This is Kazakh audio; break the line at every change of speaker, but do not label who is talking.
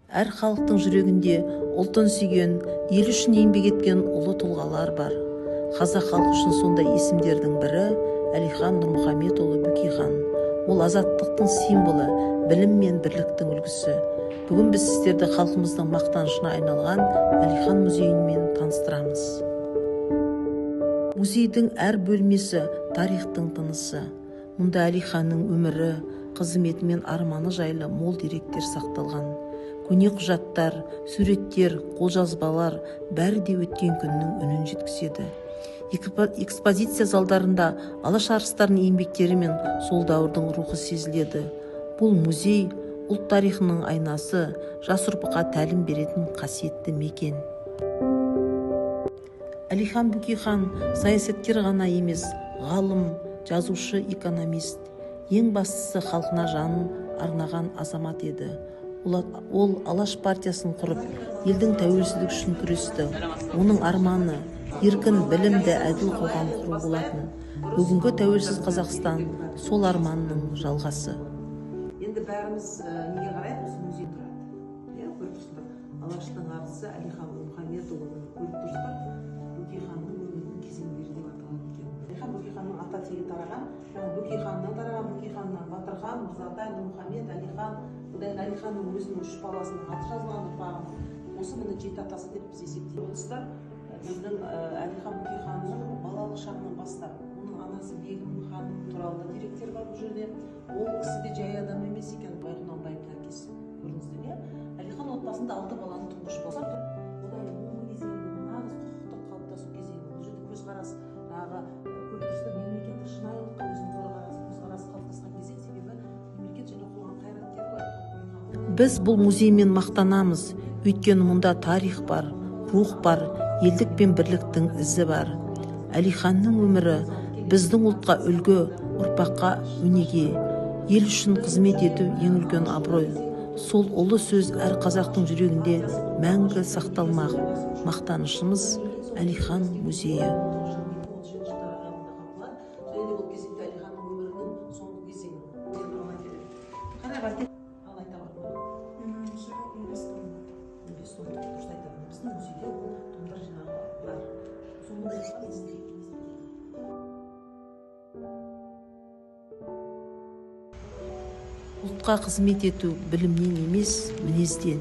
Әр халықтың жүрегінде ұлтын сүйген, ел үшін еңбек еткен ұлы тұлғалар бар. Қазақ халқы үшін сондай есімдердің бірі Әлихан Нұрмұхаметұлы Бөкейхан. Ол азаттықтың символы, білім мен бірліктің үлгісі. Бүгін біз сіздерді халқымыздың мақтанышына айналған Әлихан музейімен таныстырамыз. Музейдің әр бөлмесі тарихтың тынысы. Мұнда Әлиханның өмірі, қызметі мен арманы жайлы мол деректер сақталған. Көне құжаттар, суреттер, қолжазбалар бәрі де өткен күннің үнін жеткізеді. Экспозиция залдарында алаш арыстарының еңбектері мен сол дәуірдің рухы сезіледі. Бұл музей ұлт тарихының айнасы, жас ұрпаққа тәлім беретін қасиетті мекен. Әлихан Бөкейхан саясаткер ғана емес, ғалым, жазушы, экономист. Ең бастысы халқына жанын арнаған азамат еді. Ол Алаш партиясын құрып, елдің тәуелсіздік үшін күресті. Оның арманы еркін, білімді, әділ қоғам құру болатын. Бүгінгі тәуелсіз Қазақстан сол арманның жалғасы.
Енді бәріміз неге қараймыз? Музей тұрады. Көріп тұрсыздар. Алаштың арысы Әлихан Нұрмұхаметұлы көріп тұрсыздар. Бөкейханның өмірінің кезеңдері деп аталады екен. Әлихан Бөкейханның ата тегі тараған, Бөкейханнан тараған, Бөкейханнан Батырхан, Мырзатай, Нұрмұхамет, Әлихан. Бұдан Әлиханның өзінің 3 баласының аты жазылған ұрпағын. Осы міне 7 атасы деп біз есептейміз. Біздің Әлихан Бөкейханның балалық шағынан бастап, оның анасы Бегім ханым туралы да деректер бар бұл жерде. Ол кісі де жай адам емес екен, Байқұнанбайдың әкесі. Көрдіңіздер ме? Әлихан отбасында 6 баланың тұңғыш болса, одан оң кезеңі, нағыз құқықтық қалыптасу кезеңі. Бұл жерде көзқарас, көріп тұрсыздар, мемлекеттік шынайылыққа өзінің көзқарасы қалыптасқан кезең, себебі мемлекет және қоғам қайраткері.
Біз бұл музеймен мақтанамыз, өйткені мұнда тарих бар, рух бар, елдік пен бірліктің ізі бар. Әлиханның өмірі біздің ұлтқа үлгі, ұрпаққа өнеге, ел үшін қызмет ету ең үлкен абырой. Сол ұлы сөз әр қазақтың жүрегінде мәңгі сақталмақ. Мақтанышымыз Әлихан музейі. Ұлтқа қызмет ету білімнен емес, мінезден.